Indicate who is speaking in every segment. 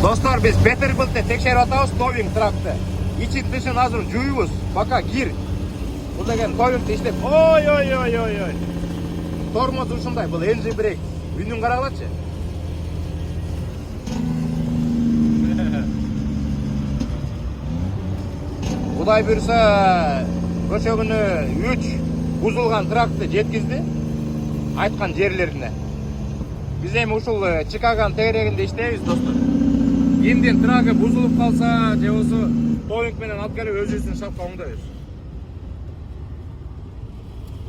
Speaker 1: Dostlar, biz Peterbilt'te tekşerip atабыз towing трактты. İçin dışın hazır жуйбуз, пока кир. Бұл деген тowing'те иштеп. Ой. Тормоз ушундай, бұл LG брейк. Үнүн карагылачы. Құдай бұйырса, көчө күнү 3 бузулган трактты жеткизди айткан жерлерине. Биз эми ушул Чикагонун тегерегинде иштейбиз, достор. Кимдин трагы бузулуп калса, же болсо тowing менен алып келип өзүбүздүн шапка оңдойбуз.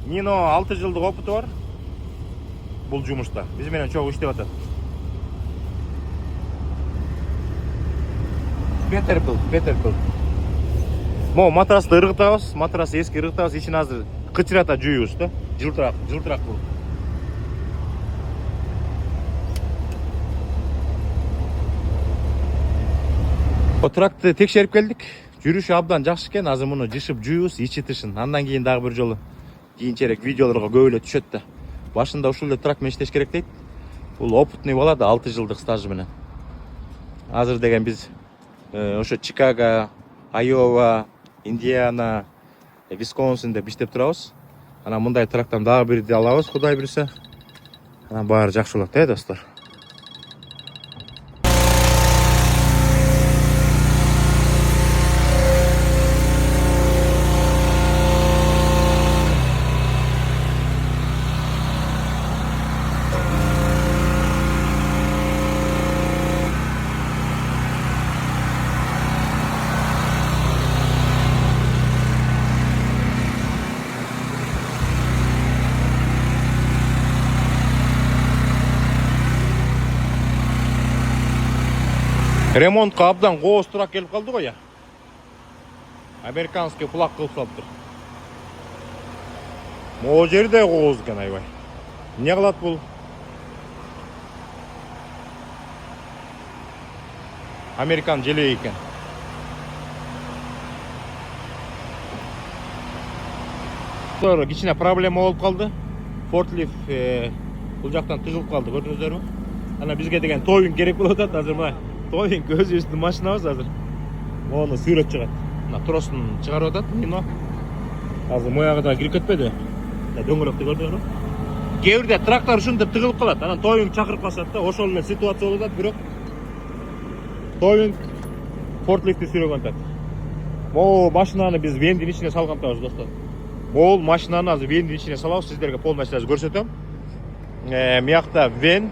Speaker 1: Нино 6 жылдык опыту бар бул жумушта. Биз менен чогуу иштеп атат. Peterbilt. Мо матрасты ыргытабыз, матрасы эски ыргытабыз, ичин азыр кычырата жуйбуз да. Жылтырак бул. Трактты текшерип келдик. Жүрүшү абдан жакшы экен. Азыр муну жышып жуйбуз, ичи тышын. Андан кийин дагы бир жолу кийинчерээк видеолорго көп эле түшөт да. Башында ушул эле тракт менен иштеш керек дейт. Бул опытный бала да, 6 жылдык стажы менен. Азыр деген биз ошо Чикаго, Айова, Индиана, Висконсинде иштеп турабыз. Анан мындай тракттан дагы бирди алабыз, Кудай буйрса. Анан баары жакшы болот, достор. Ремонтка абдан кооз трак келип калды го я. Американский флаг кылып салыптыр. Могу жерде кооз экен, айбай. Эмне кылат бул? Американ желеги экен. Кичине проблема болуп калды. Фортлифт бул жактан тыгылып калды, көрдүңүздөрбү? Анан бизге деген тowing керек болуп атат. Азыр мына тowing өзүбүздүн машинабыз азыр. Мону сүйрөп чыгат. Мына тростун чыгарып атат, Нино. Азыр моягы да кирип кетпеди. Дөңгөлөктү көрдүңүзбү? Кээ бирде трактор ушинтип тыгылып калат. Анан towing чакырып калышат да, ошол эле ситуация болуп атат, бирок towing фортлифтти сүйрөгөн атат. Могу машинаны биз вендин ичине салган атабыз, достор. Могул машинаны азыр вендин ичине салабыз, сиздерге пол маселеси көрсөтөм. Мыякта вен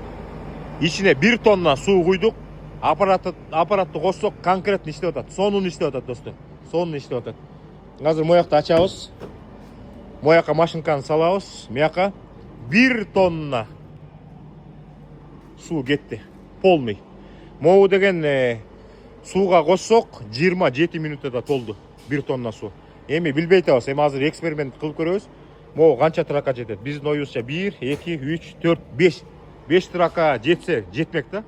Speaker 1: ичине 1 тонна суу куйдук. Аппаратты коссок конкретно иштеп атат. Сонун иштеп атат, достор. Сонун иштеп атат. Азыр моякты ачабыз. Мояка машинканы салабыз. Мыяка 1 тонна суу кетти. Полный. Могу деген сууга коссок 27 минутта толду. 1 тонна суу. Эми билбей атабыз. Эми азыр эксперимент кылып көрөбүз. Могу канча тракка жетет? Биздин оюбузча 1, 2, 3, 4, 5. 5 тракка жетсе жетмек да.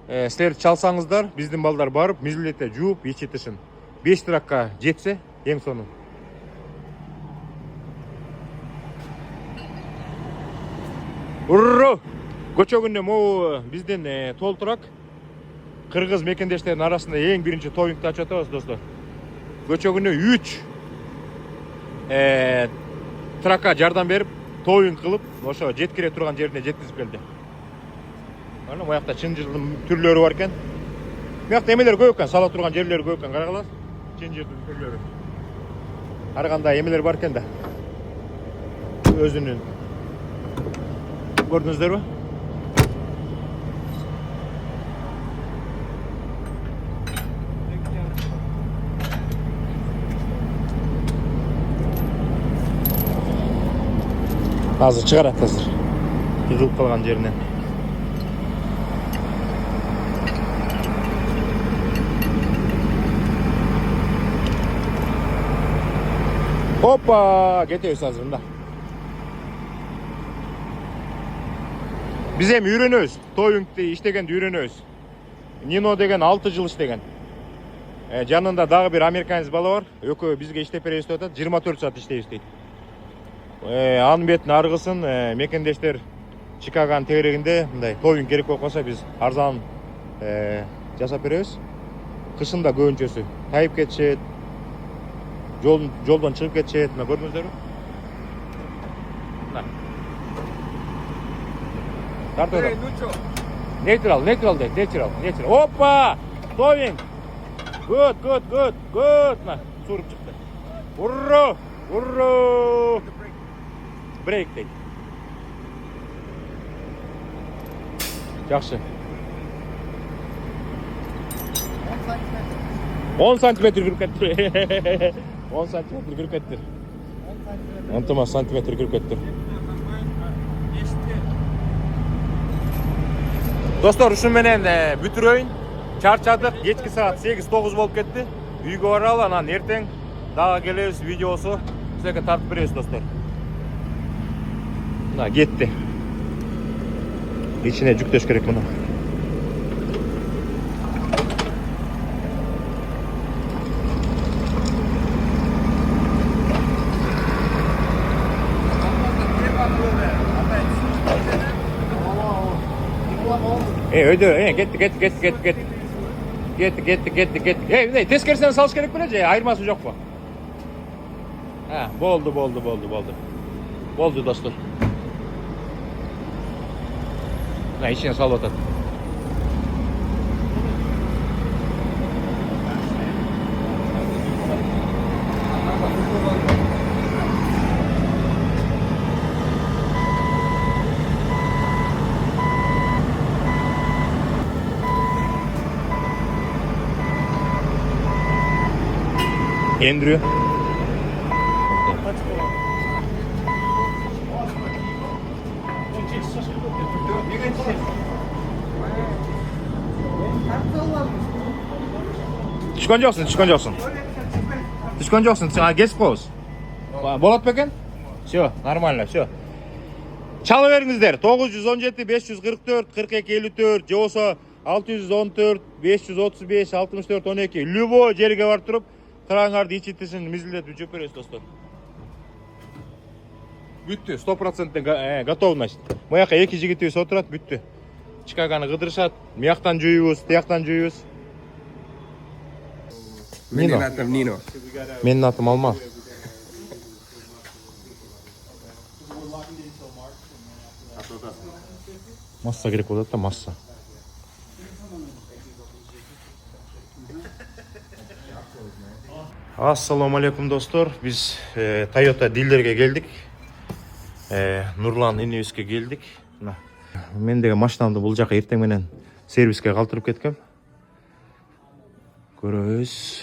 Speaker 1: Силер чалсаңыздар, биздин балдар барып, мизилете жууп, ичи тышын. 5 тракка жетсе, эң сонун. Урру! Көчөгүндө могу биздин тол трак кыргыз мекендештердин арасында эң биринчи towing'ти ачып атабыз, достор. Көчөгүндө 3 тракка жардам берип, towing кылып, ошо жеткире турган жерине жеткизип келди. Аны моякта чын жылдын түрлөрү бар экен. Моякта эмелер көп экен, сала турган жерлери көп экен, карагыла. Чын жылдын түрлөрү. Ар кандай эмелер бар экен да. Өзүнүн. Көрдүңүздөрбү? Азыр чыгарат азыр. Тыгылып калган жеринен. Hoppa, кетебиз азыр мында. Биз эми үйрөнөбүз. Towing'ти иштегенди үйрөнөбүз. Нино деген 6 жыл иштеген. Жанында дагы бир американец бала бар. Экөө бизге иштеп беребиз деп атат. 24 саат иштейбиз дейт. Анын бетин аргысын мекендештер Чикагонун тегерегинде мындай towing керек болуп калса, биз арзан жасап беребиз. Кышында көбүнчөсү тайып кетишет. Жолдон чыгып кетишет. Мына көрдүңүздөрбү? Мына. Тартып. Neutral. Опа! Towing. Good. Мына суруп чыкты. Урро! Брейк дейт. Жакшы. 10 сантиметр кіріп кетті. 10 сантиметр кіріп кетті. 10 сантиметр кіріп кетті. Достар, ушун менен бүтүрөйүн. Чарчадык. Кечки саат 8-9 болуп кетти. Үйгө баралы, анан эртең дагы келебиз видеосу. Силерге тартып беребиз, достор. Мына кетти. Ичине жүктөш керек мына. Öyle, Getdi. Hey, teskerisini salış gerek mi? Ayırması yok mu? Ha, boldu. Boldu dostlar. Ha, içine sal atat. Endiriyor. Çıkanacaksın. Geç poz. Bolat beken? Все, нормально, все. Çalı veringizler. 917 544 42 54 же болсо 614 535 64 12. Любой жерге барып туруп кыраңарды ичитисин мизилдетип жүрүп беребиз, достор. Бүттү, 100% готовность. Маяка эки жигитибиз отурат, бүттү. Чикаганы кыдырышат, мияктан жуйбуз, тияктан жуйбуз.
Speaker 2: Менин атым Нино.
Speaker 1: Менин атым Алмаз. Масса керек болот да, масса. Ассаламу алейкум, достор. Биз Toyota дилерге келдик. Нурлан инебизге келдик. Мен деген машинамды бул жака эртең менен сервиске калтырып кеткем. Көрөбүз.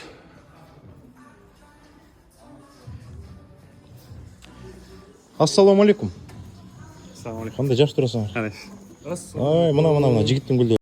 Speaker 1: Ассаламу алейкум.
Speaker 2: Assalamu alaikum.
Speaker 1: Кандай жаш турасың?
Speaker 2: Кандай?
Speaker 1: Ай, мына жигиттин гүлдөрү.